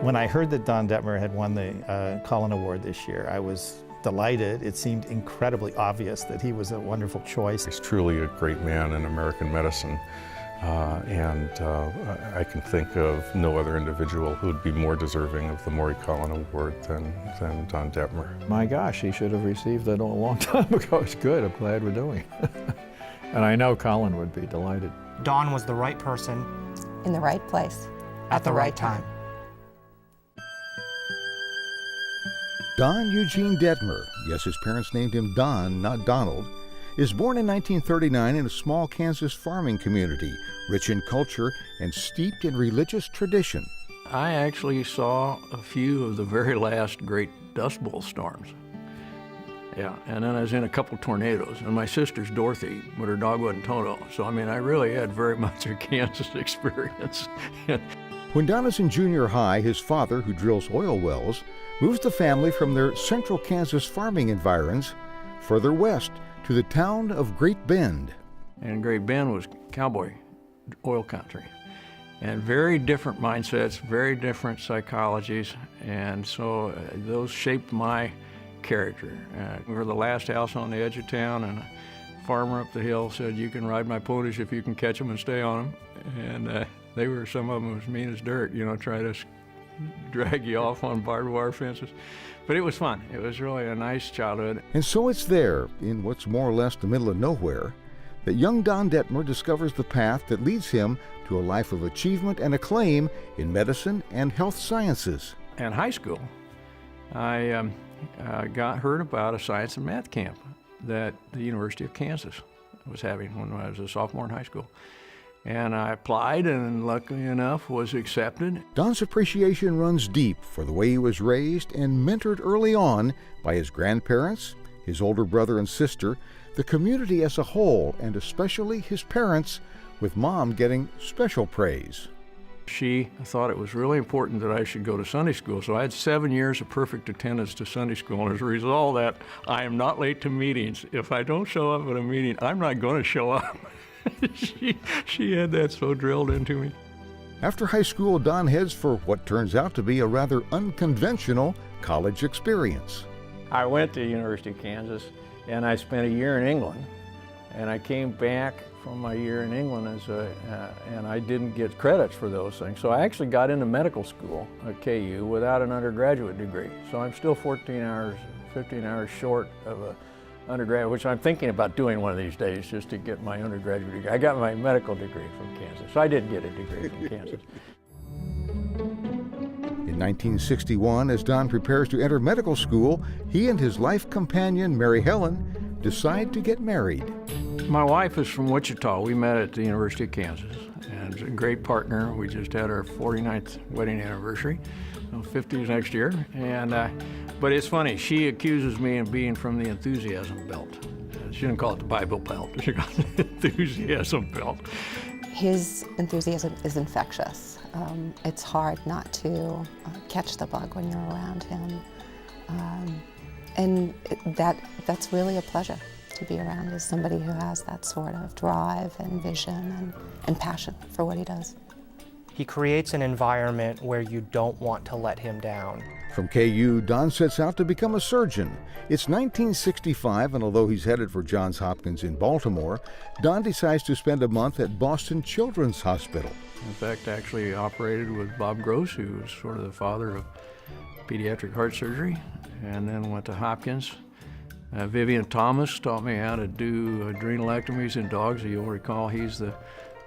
When I heard that Don Detmer had won the Collen Award this year, I was delighted. It seemed incredibly obvious that he was a wonderful choice. He's truly a great man in American medicine, I can think of no other individual who would be more deserving of the Maury Collen Award than Don Detmer. My gosh, he should have received that a long time ago. It's good, I'm glad we're doing it. And I know Collen would be delighted. Don was the right person. In the right place. At the right time. Don Eugene Detmer, yes, his parents named him Don, not Donald, is born in 1939 in a small Kansas farming community, rich in culture and steeped in religious tradition. I actually saw a few of the very last great Dust Bowl storms. Yeah, and then I was in a couple tornadoes, and my sister's Dorothy, but her dog wasn't Toto. So, I mean, I really had very much a Kansas experience. When Don is in junior high, his father, who drills oil wells, moves the family from their central Kansas farming environs further west to the town of Great Bend. And Great Bend was cowboy oil country. And very different mindsets, very different psychologies, and so those shaped my character. We were the last house on the edge of town, and a farmer up the hill said, "You can ride my ponies if you can catch them and stay on them." And they were, some of them as mean as dirt, you know, try to drag you off on barbed wire fences. But it was fun. It was really a nice childhood. And so it's there, in what's more or less the middle of nowhere, that young Don Detmer discovers the path that leads him to a life of achievement and acclaim in medicine and health sciences. In high school, I heard about a science and math camp that the University of Kansas was having when I was a sophomore in high school. And I applied and luckily enough was accepted. Don's appreciation runs deep for the way he was raised and mentored early on by his grandparents, his older brother and sister, the community as a whole, and especially his parents, with Mom getting special praise. She thought it was really important that I should go to Sunday school, so I had 7 years of perfect attendance to Sunday school, and as a result of that, I am not late to meetings. If I don't show up at a meeting, I'm not going to show up. She had that so drilled into me. After high school, Don heads for what turns out to be a rather unconventional college experience. I went to University of Kansas, and I spent a year in England, and I came back from my year in England and I didn't get credits for those things. So I actually got into medical school at KU without an undergraduate degree. So I'm still 15 hours short of a undergraduate, which I'm thinking about doing one of these days just to get my undergraduate degree. I got my medical degree from Kansas, so I did get a degree from Kansas. In 1961, as Don prepares to enter medical school, he and his life companion, Mary Helen, decide to get married. My wife is from Wichita. We met at the University of Kansas, and a great partner. We just had our 49th wedding anniversary, 50s next year. But it's funny, she accuses me of being from the enthusiasm belt. She didn't call it the Bible Belt, she called it the enthusiasm belt. His enthusiasm is infectious. It's hard not to catch the bug when you're around him. That's really a pleasure to be around, is somebody who has that sort of drive and vision and passion for what he does. He creates an environment where you don't want to let him down. From KU, Don sets out to become a surgeon. It's 1965, and although he's headed for Johns Hopkins in Baltimore, Don decides to spend a month at Boston Children's Hospital. In fact, actually operated with Bob Gross, who was sort of the father of pediatric heart surgery, and then went to Hopkins. Vivian Thomas taught me how to do adrenalectomies in dogs. You'll recall he's the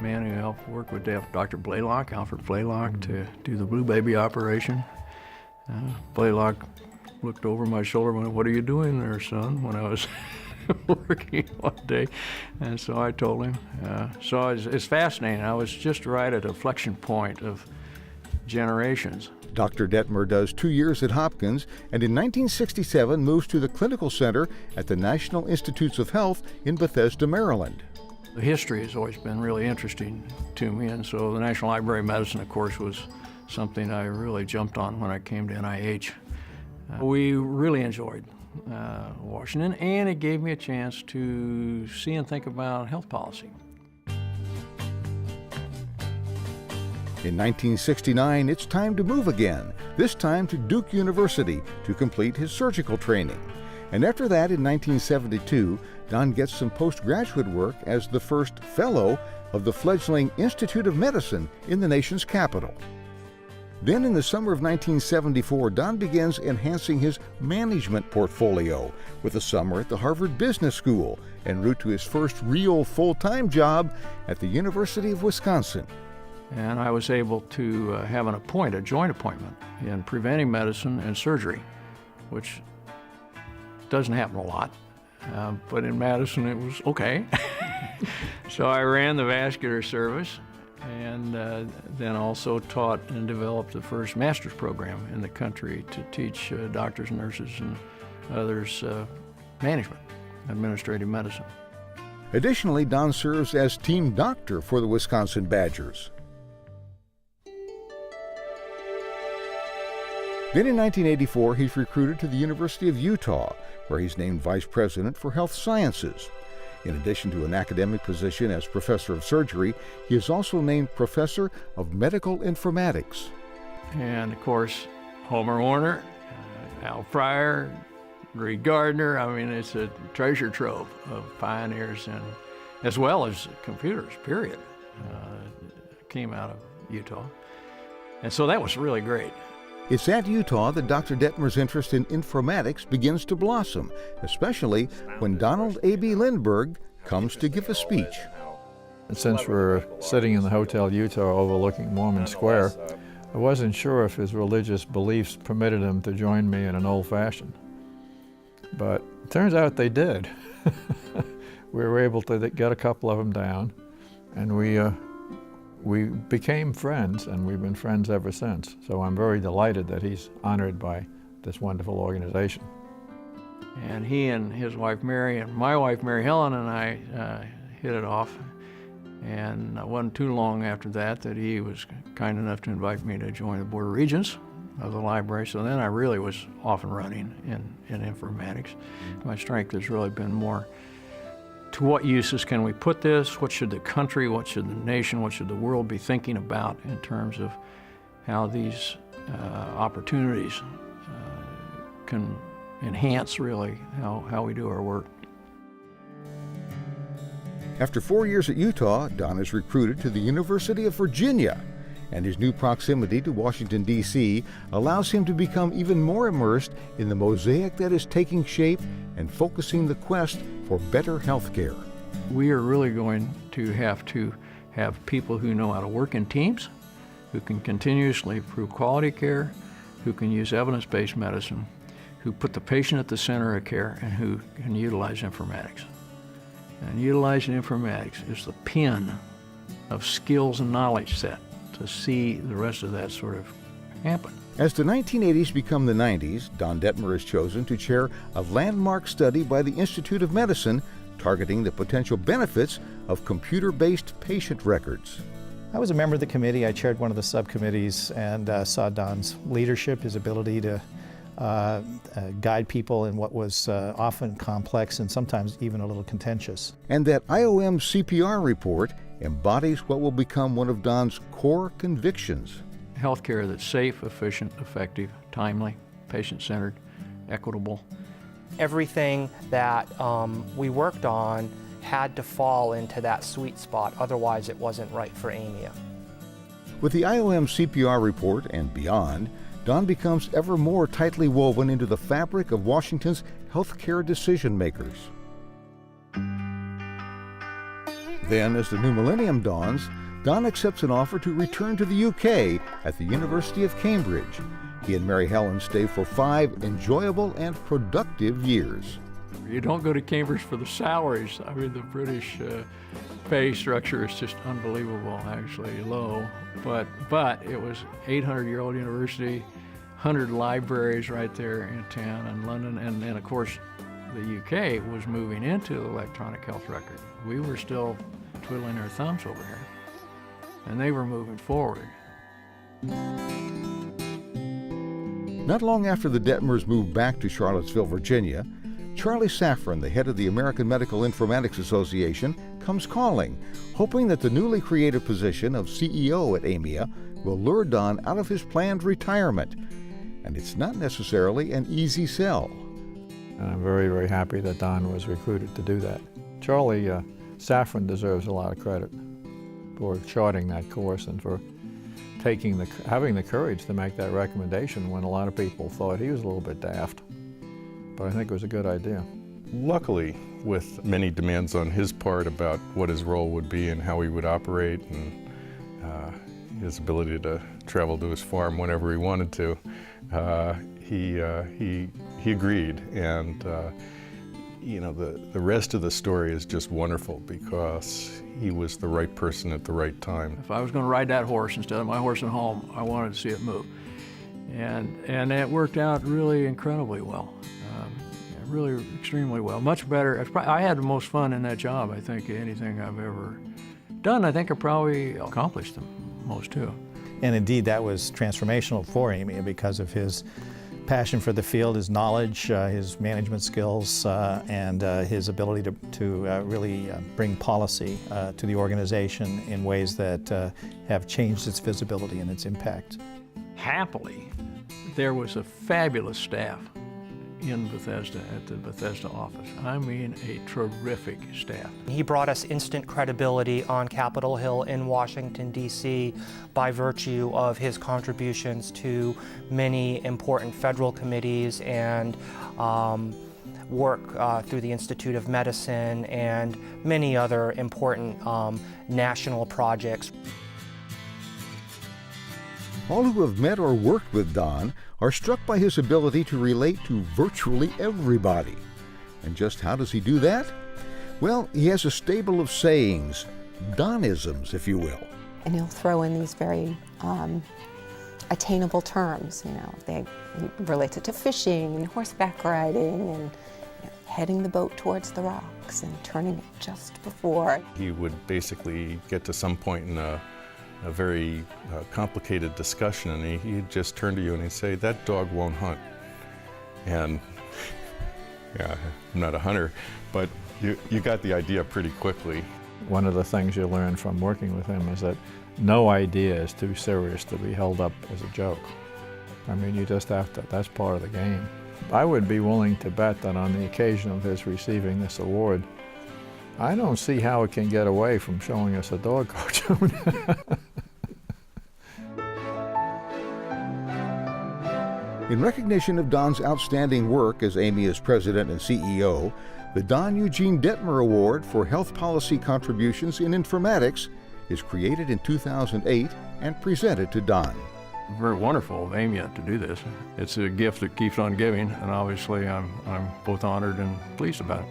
man who helped work with Dr. Blaylock, Alfred Blaylock, to do the Blue Baby operation. Blaylock looked over my shoulder and went, "What are you doing there, son?" when I was working one day. And so I told him. So it's fascinating. I was just right at a inflection point of generations. Dr. Detmer does 2 years at Hopkins, and in 1967 moves to the Clinical Center at the National Institutes of Health in Bethesda, Maryland. The history has always been really interesting to me, and so the National Library of Medicine, of course, was something I really jumped on when I came to NIH. We really enjoyed Washington, and it gave me a chance to see and think about health policy. In 1969, it's time to move again, this time to Duke University to complete his surgical training. And after that, in 1972, Don gets some postgraduate work as the first fellow of the fledgling Institute of Medicine in the nation's capital. Then in the summer of 1974, Don begins enhancing his management portfolio with a summer at the Harvard Business School en route to his first real full-time job at the University of Wisconsin. And I was able to have a joint appointment in preventive medicine and surgery, which doesn't happen a lot, but in Madison it was okay. So I ran the vascular service, and then also taught and developed the first master's program in the country to teach doctors, nurses, and others management, administrative medicine. Additionally, Don serves as team doctor for the Wisconsin Badgers. Then in 1984, he's recruited to the University of Utah, where he's named Vice President for Health Sciences. In addition to an academic position as Professor of Surgery, he is also named Professor of Medical Informatics. And of course, Homer Warner, Al Pryor, Reed Gardner. I mean, it's a treasure trove of pioneers, and as well as computers, period, came out of Utah. And so that was really great. It's at Utah that Dr. Detmer's interest in informatics begins to blossom, especially when Donald A.B. Lindbergh comes to give a speech. Since we're sitting in the Hotel Utah overlooking Mormon Square, I wasn't sure if his religious beliefs permitted him to join me in an old-fashioned. But it turns out they did. We were able to get a couple of them down, and we became friends, and we've been friends ever since. So I'm very delighted that he's honored by this wonderful organization. And he and his wife Mary and my wife Mary Helen and I hit it off. And it wasn't too long after that he was kind enough to invite me to join the Board of Regents of the library. So then I really was off and running in informatics. My strength has really been more to what uses can we put this? What should the country, what should the nation, what should the world be thinking about in terms of how these opportunities can enhance really how we do our work. After 4 years at Utah, Don is recruited to the University of Virginia, and his new proximity to Washington, D.C. allows him to become even more immersed in the mosaic that is taking shape and focusing the quest for better health care. We are really going to have people who know how to work in teams, who can continuously improve quality care, who can use evidence-based medicine, who put the patient at the center of care, and who can utilize informatics. And utilizing informatics is the pin of skills and knowledge set to see the rest of that sort of happen. As the 1980s become the 90s, Don Detmer is chosen to chair a landmark study by the Institute of Medicine targeting the potential benefits of computer-based patient records. I was a member of the committee. I chaired one of the subcommittees and saw Don's leadership, his ability to guide people in what was often complex and sometimes even a little contentious. And that IOM CPR report embodies what will become one of Don's core convictions. Healthcare that's safe, efficient, effective, timely, patient-centered, equitable. Everything that we worked on had to fall into that sweet spot, otherwise it wasn't right for AMIA. With the IOM CPR report and beyond, Don becomes ever more tightly woven into the fabric of Washington's healthcare decision makers. Then, as the new millennium dawns, Don accepts an offer to return to the UK at the University of Cambridge. He and Mary Helen stay for 5 enjoyable and productive years. You don't go to Cambridge for the salaries. I mean, the British pay structure is just unbelievable, actually low. But it was 800-year-old university, 100 libraries right there in town in London, and then of course the UK was moving into the electronic health record. We were still twiddling our thumbs over here, and they were moving forward. Not long after the Detmers moved back to Charlottesville, Virginia, Charlie Safran, the head of the American Medical Informatics Association, comes calling, hoping that the newly created position of CEO at AMIA will lure Don out of his planned retirement. And it's not necessarily an easy sell. And I'm very, very happy that Don was recruited to do that. Charlie Safran deserves a lot of credit for charting that course and for having the courage to make that recommendation when a lot of people thought he was a little bit daft. But I think it was a good idea. Luckily, with many demands on his part about what his role would be and how he would operate and his ability to travel to his farm whenever he wanted to, he agreed. And you know, the rest of the story is just wonderful because he was the right person at the right time. If I was going to ride that horse instead of my horse at home, I wanted to see it move. And it worked out really incredibly well. Really extremely well. Much better. I had the most fun in that job, I think, anything I've ever done. I think I probably accomplished the most too. And indeed, that was transformational for Amy because of his passion for the field, his knowledge, his management skills, and his ability to really bring policy to the organization in ways that have changed its visibility and its impact. Happily, there was a fabulous staff in Bethesda, at the Bethesda office. I mean, a terrific staff. He brought us instant credibility on Capitol Hill in Washington, D.C. by virtue of his contributions to many important federal committees and work through the Institute of Medicine and many other important national projects. All who have met or worked with Don are struck by his ability to relate to virtually everybody. And just how does he do that? Well, he has a stable of sayings, Donisms, if you will. And he'll throw in these very attainable terms, he relates it to fishing and horseback riding and heading the boat towards the rocks and turning it just before. He would basically get to some point in a very complicated discussion, and he'd just turn to you and he'd say, "That dog won't hunt." And yeah, I'm not a hunter, but you got the idea pretty quickly. One of the things you learn from working with him is that no idea is too serious to be held up as a joke. I mean, you just have to, that's part of the game. I would be willing to bet that on the occasion of his receiving this award, I don't see how it can get away from showing us a dog cartoon. In recognition of Don's outstanding work as AMIA's president and CEO, the Don Eugene Detmer Award for Health Policy Contributions in Informatics is created in 2008 and presented to Don. Very wonderful of AMIA to do this. It's a gift that keeps on giving, and obviously I'm both honored and pleased about it.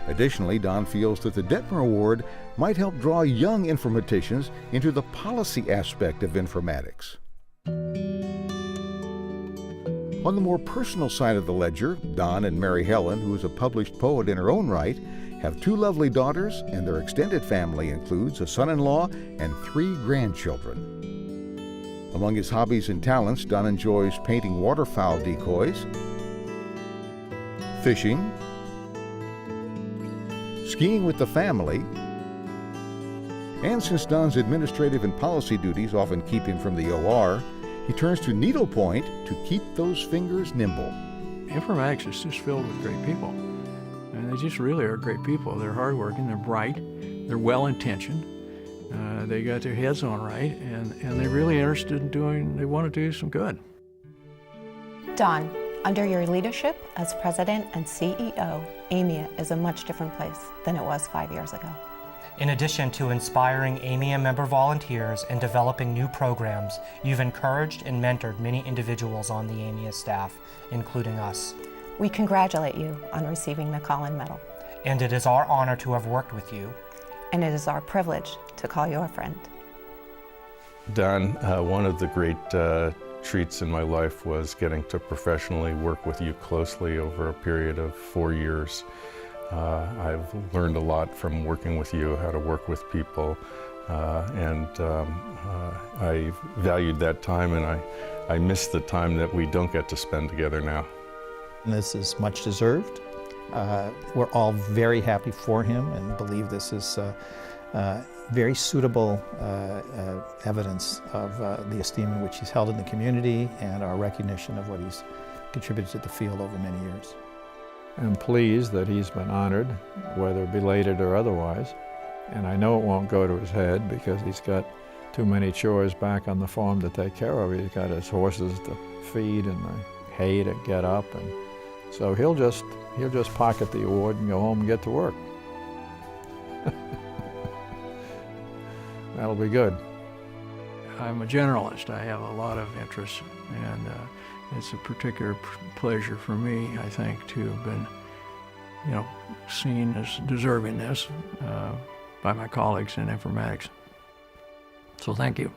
Additionally, Don feels that the Detmer Award might help draw young informaticians into the policy aspect of informatics. On the more personal side of the ledger, Don and Mary Helen, who is a published poet in her own right, have 2 lovely daughters, and their extended family includes a son-in-law and 3 grandchildren. Among his hobbies and talents, Don enjoys painting waterfowl decoys, fishing, skiing with the family, and since Don's administrative and policy duties often keep him from the OR, he turns to needlepoint to keep those fingers nimble. Informatics is just filled with great people. And they just really are great people. They're hardworking, they're bright, they're well-intentioned, they got their heads on right, and they're really interested in they want to do some good. Don, under your leadership as president and CEO, AMIA is a much different place than it was 5 years ago. In addition to inspiring AMIA member volunteers and developing new programs, you've encouraged and mentored many individuals on the AMIA staff, including us. We congratulate you on receiving the Collen Medal. And it is our honor to have worked with you. And it is our privilege to call you a friend. Don, one of the great treats in my life was getting to professionally work with you closely over a period of 4 years. I've learned a lot from working with you, how to work with people, and I valued that time, and I miss the time that we don't get to spend together now. And this is much deserved. We're all very happy for him and believe this is very suitable evidence of the esteem in which he's held in the community and our recognition of what he's contributed to the field over many years. I'm pleased that he's been honored, whether belated or otherwise. And I know it won't go to his head because he's got too many chores back on the farm to take care of. He's got his horses to feed and the hay to get up, and so he'll just pocket the award and go home and get to work. That'll be good. I'm a generalist. I have a lot of interests, and it's a particular pleasure for me, I think, to have been, seen as deserving this by my colleagues in informatics. So thank you.